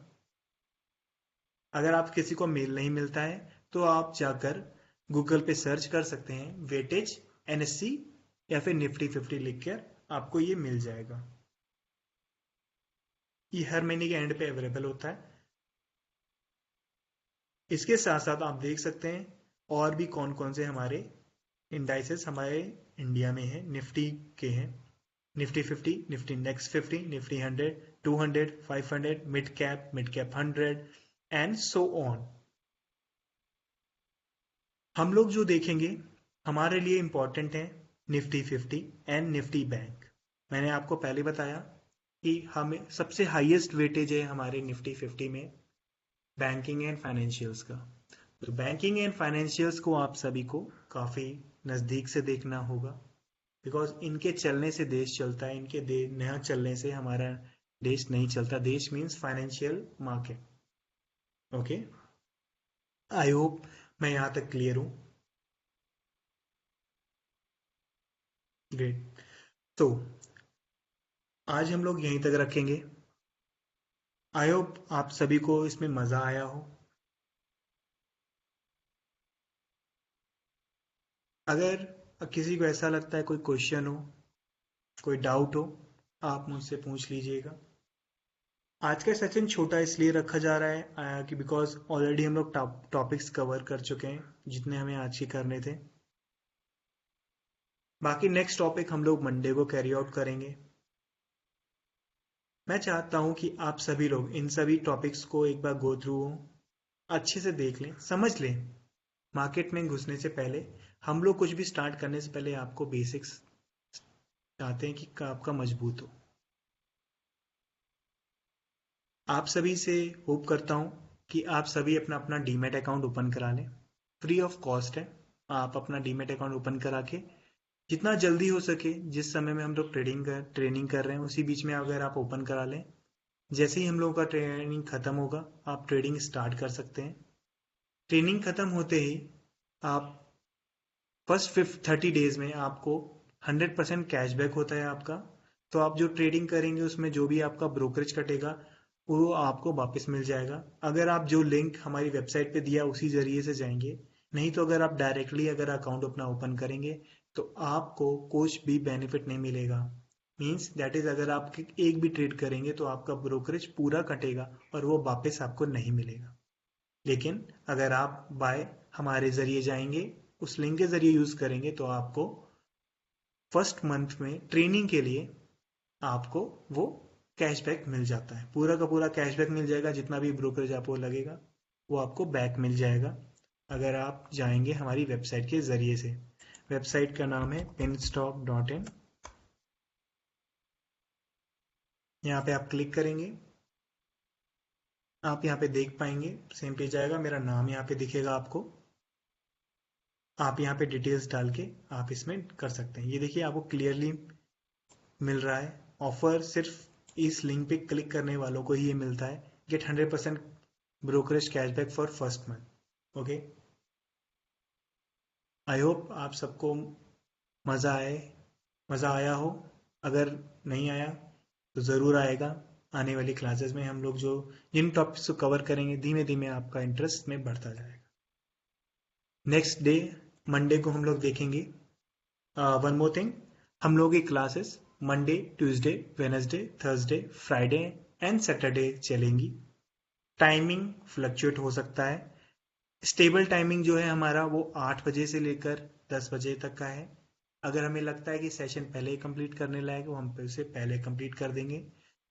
अगर आप किसी को मेल नहीं मिलता है तो आप जाकर गूगल पे सर्च कर सकते हैं वेटेज एनएससी या फिर निफ्टी 50 लिखकर, आपको ये मिल जाएगा। ये हर महीने के एंड पे अवेलेबल होता है। इसके साथ साथ आप देख सकते हैं और भी कौन कौन से हमारे इंडाइसेस हमारे इंडिया में है, निफ्टी के हैं। Nifty 50, Nifty next 50, Nifty 100, 200, 500, mid cap 100 and so on. हम लोग जो देखेंगे हमारे लिए इंपॉर्टेंट है निफ्टी 50 एंड निफ्टी बैंक। मैंने आपको पहले बताया कि हमें सबसे हाईएस्ट वेटेज है हमारे निफ्टी 50 में बैंकिंग एंड फाइनेंशियल्स का। तो बैंकिंग एंड फाइनेंशियल्स को आप सभी को काफी नजदीक से देखना होगा, बिकॉज इनके चलने से देश चलता है, इनके न चलने से हमारा देश नहीं चलता। देश means financial market. Okay, I hope मैं यहां तक क्लियर हूं। ग्रेट, तो आज हम लोग यहीं तक रखेंगे। आई होप आप सभी को इसमें मजा आया हो। अगर किसी को ऐसा लगता है कोई क्वेश्चन हो, कोई डाउट हो, आप मुझसे पूछ लीजिएगा। आज का सेशन छोटा इसलिए रखा जा रहा है कि बिकॉज ऑलरेडी हम लोग टॉपिक्स कवर कर चुके हैं जितने हमें आज के करने थे। बाकी नेक्स्ट टॉपिक हम लोग मंडे को कैरी आउट करेंगे। मैं चाहता हूं कि आप सभी लोग इन सभी टॉपिक्स को एक बार गो थ्रू हो, अच्छे से देख लें, समझ लें। मार्केट में घुसने से पहले, हम लोग कुछ भी स्टार्ट करने से पहले आपको बेसिक्स चाहते हैं कि आपका मजबूत हो। आप सभी से होप करता हूं कि आप सभी अपना अपना डीमैट अकाउंट ओपन करा लें, फ्री ऑफ कॉस्ट है। आप अपना डीमैट अकाउंट ओपन करा के जितना जल्दी हो सके, जिस समय में हम लोग ट्रेनिंग कर रहे हैं उसी बीच में अगर आप ओपन करा लें, जैसे ही हम लोगों का ट्रेनिंग खत्म होगा आप ट्रेडिंग स्टार्ट कर सकते हैं। ट्रेनिंग खत्म होते ही आप फर्स्ट 30 डेज में आपको 100% कैशबैक होता है आपका। तो आप जो ट्रेडिंग करेंगे उसमें जो भी आपका ब्रोकरेज कटेगा वो आपको वापस मिल जाएगा, अगर आप जो लिंक हमारी वेबसाइट पे दिया उसी जरिए से जाएंगे। नहीं तो अगर आप डायरेक्टली अगर अकाउंट अपना ओपन करेंगे तो आपको कुछ भी बेनिफिट नहीं मिलेगा। मीन्स दैट इज, अगर आप एक भी ट्रेड करेंगे तो आपका ब्रोकरेज पूरा कटेगा और वो वापस आपको नहीं मिलेगा। लेकिन अगर आप बाय हमारे जरिए जाएंगे, उस लिंक के जरिए यूज करेंगे तो आपको फर्स्ट मंथ में ट्रेनिंग के लिए आपको वो कैशबैक मिल जाता है, पूरा का पूरा कैशबैक मिल जाएगा, जितना भी ब्रोकरेज आपको लगेगा वो आपको बैक मिल जाएगा अगर आप जाएंगे हमारी वेबसाइट के जरिए से। वेबसाइट का नाम है pinstock.in। यहाँ पे आप क्लिक करेंगे, आप यहाँ पे देख पाएंगे सेम पेज आएगा, मेरा नाम यहाँ पे दिखेगा आपको। आप यहाँ पे डिटेल्स डाल के आप इसमें कर सकते हैं। ये देखिए आपको क्लियरली मिल रहा है, ऑफर सिर्फ इस लिंक पे क्लिक करने वालों को ही ये मिलता है। Get 100% brokerage cashback for first month. Okay, I hope आप सबको मज़ा आया हो। अगर नहीं आया तो ज़रूर आएगा। आने वाली क्लासेस में हम लोग जो जिन टॉपिक्स को कवर करेंगे, धीमे धीमे आपका इंटरेस्ट में बढ़ता जाएगा। नेक्स्ट डे मंडे को हम लोग देखेंगे। वन मोर थिंग, हम लोग की classes Monday, Tuesday, Wednesday, Thursday, Friday and Saturday चलेंगी। टाइमिंग फ्लक्चुएट हो सकता है। स्टेबल टाइमिंग जो है हमारा वो 8 बजे से लेकर 10 बजे तक का है। अगर हमें लगता है कि सेशन पहले ही कंप्लीट करने लायक है, हम उसे पहले कंप्लीट कर देंगे।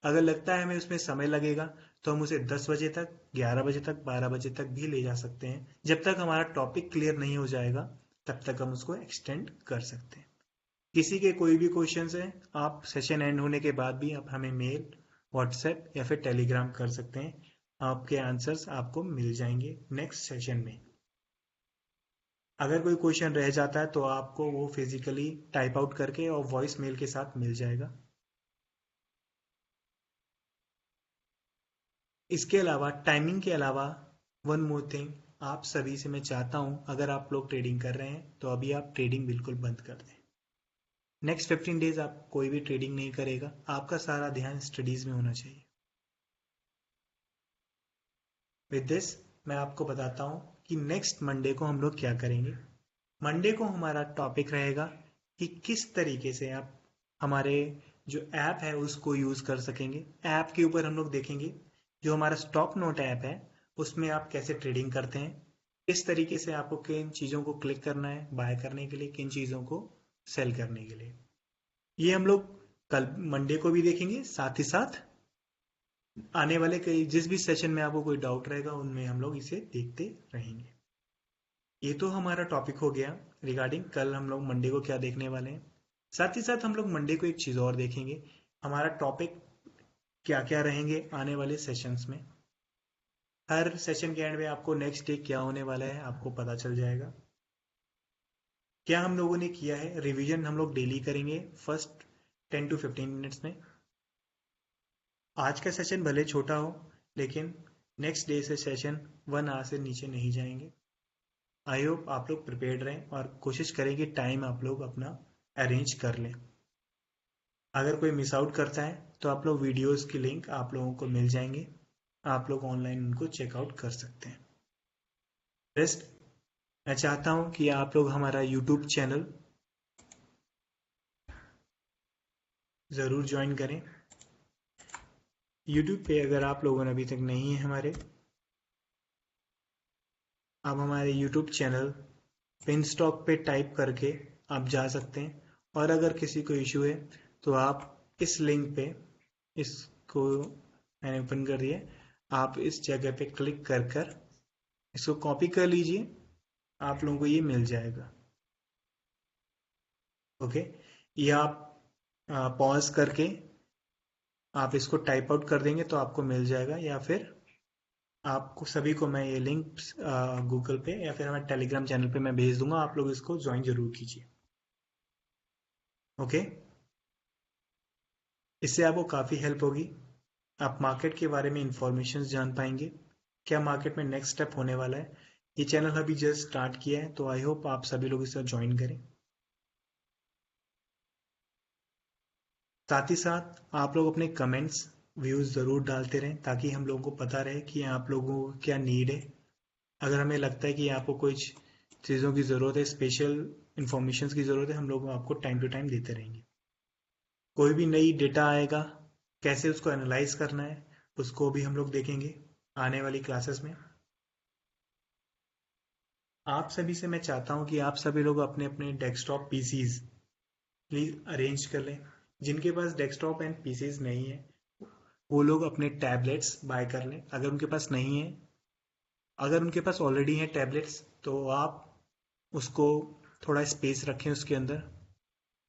अगर लगता है हमें उसमें समय लगेगा तो हम उसे 10 बजे तक, 11 बजे तक, 12 बजे तक भी ले जा सकते हैं। जब तक हमारा टॉपिक क्लियर नहीं हो जाएगा तब तक हम उसको एक्सटेंड कर सकते हैं। किसी के कोई भी क्वेश्चन है, आप सेशन एंड होने के बाद भी आप हमें मेल, व्हाट्सएप या फिर टेलीग्राम कर सकते हैं। आपके आंसर्स आपको मिल जाएंगे नेक्स्ट सेशन में। अगर कोई क्वेश्चन रह जाता है तो आपको वो फिजिकली टाइप आउट करके और वॉइस मेल के साथ मिल जाएगा। इसके अलावा, टाइमिंग के अलावा, वन मोर थिंग, आप सभी से मैं चाहता हूं, अगर आप लोग ट्रेडिंग कर रहे हैं तो अभी आप ट्रेडिंग बिल्कुल बंद कर दें। नेक्स्ट 15 डेज आप कोई भी ट्रेडिंग नहीं करेगा, आपका सारा ध्यान स्टडीज में होना चाहिए। विद दिस मैं आपको बताता हूं कि नेक्स्ट मंडे को हम लोग क्या करेंगे। मंडे को हमारा टॉपिक रहेगा कि किस तरीके से आप हमारे जो ऐप है उसको यूज कर सकेंगे। ऐप के ऊपर हम लोग देखेंगे जो हमारा स्टॉक नोट ऐप है उसमें आप कैसे ट्रेडिंग करते हैं, किस तरीके से आपको किन चीजों को क्लिक करना है बाय करने के लिए, किन चीजों को सेल करने के लिए। ये हम लोग कल मंडे को भी देखेंगे। साथ ही साथ आने वाले कई जिस भी सेशन में आपको कोई डाउट रहेगा उनमें हम लोग इसे देखते रहेंगे। ये तो हमारा टॉपिक हो गया रिगार्डिंग कल हम लोग मंडे को क्या देखने वाले हैं। साथ ही साथ हम लोग मंडे को एक चीज और देखेंगे, हमारा टॉपिक क्या क्या रहेंगे आने वाले सेशंस में। हर सेशन के एंड में आपको नेक्स्ट डे क्या होने वाला है आपको पता चल जाएगा। क्या हम लोगों ने किया है, रिवीजन हम लोग डेली करेंगे फर्स्ट 10 to 15 मिनट्स में। आज का सेशन भले छोटा हो लेकिन नेक्स्ट डे से सेशन 1 आवर से नीचे नहीं जाएंगे। आई होप आप लोग प्रिपेयर्ड रहें और कोशिश करें कि टाइम आप लोग अपना अरेंज कर लें। अगर कोई मिस आउट करता है तो आप लोग वीडियोस की लिंक आप लोगों को मिल जाएंगे, आप लोग ऑनलाइन उनको चेकआउट कर सकते हैं। रेस्ट, मैं चाहता हूं कि आप लोग हमारा यूट्यूब चैनल ज़रूर ज्वाइन करें। यूट्यूब पे अगर आप लोगों ने अभी तक नहीं है हमारे, आप हमारे यूट्यूब चैनल पिनस्टॉक पे टाइप करके आप जा सकते हैं। और अगर किसी को इशू है तो आप इस लिंक पे, इसको मैंने ओपन कर दिया, आप इस जगह पे क्लिक कर कर इसको कॉपी कर लीजिए, आप लोगों को ये मिल जाएगा। ओके, ये आप पॉज करके आप इसको टाइप आउट कर देंगे तो आपको मिल जाएगा, या फिर आपको सभी को मैं ये लिंक गूगल पे या फिर हमारे टेलीग्राम चैनल पे मैं भेज दूंगा, आप लोग इसको ज्वाइन जरूर कीजिए। ओके, इससे आपको काफ़ी हेल्प होगी, आप मार्केट के बारे में इंफॉर्मेशन जान पाएंगे, क्या मार्केट में नेक्स्ट स्टेप होने वाला है। ये चैनल अभी जस्ट स्टार्ट किया है तो आई होप आप सभी लोग इसे ज्वाइन करें। साथ ही साथ आप लोग अपने कमेंट्स व्यूज़ ज़रूर डालते रहें ताकि हम लोगों को पता रहे कि आप लोगों को क्या नीड है। अगर हमें लगता है कि आपको कुछ चीज़ों की ज़रूरत है, स्पेशल इंफॉर्मेशन की ज़रूरत है, हम लोग आपको टाइम टू टाइम देते रहेंगे। कोई भी नई डेटा आएगा, कैसे उसको एनालाइज करना है, उसको भी हम लोग देखेंगे आने वाली क्लासेस में। आप सभी से मैं चाहता हूँ कि आप सभी लोग अपने अपने डेस्कटॉप पीसीज प्लीज़ अरेंज कर लें। जिनके पास डेस्कटॉप एंड पीसीज नहीं है वो लोग अपने टैबलेट्स बाय कर लें। अगर उनके पास नहीं है, अगर उनके पास ऑलरेडी हैं टैबलेट्स तो आप उसको थोड़ा स्पेस रखें उसके अंदर।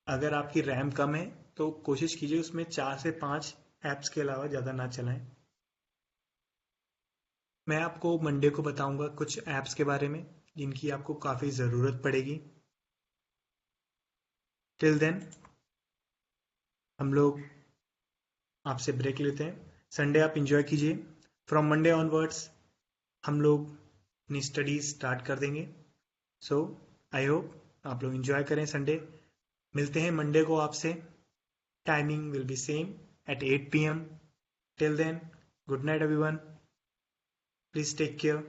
अगर आपकी रैम कम है तो कोशिश कीजिए उसमें 4 से 5 ऐप्स के अलावा ज़्यादा ना चलाएं। मैं आपको मंडे को बताऊंगा कुछ ऐप्स के बारे में जिनकी आपको काफ़ी ज़रूरत पड़ेगी। टिल देन हम लोग आपसे ब्रेक लेते हैं। संडे आप इंजॉय कीजिए। फ्रॉम मंडे ऑनवर्ड्स हम लोग अपनी स्टडीज स्टार्ट कर देंगे। सो आई होप आप लोग इंजॉय करें संडे। मिलते हैं मंडे को आपसे। Timing will be same at 8 p.m. Till then, good night everyone. Please take care.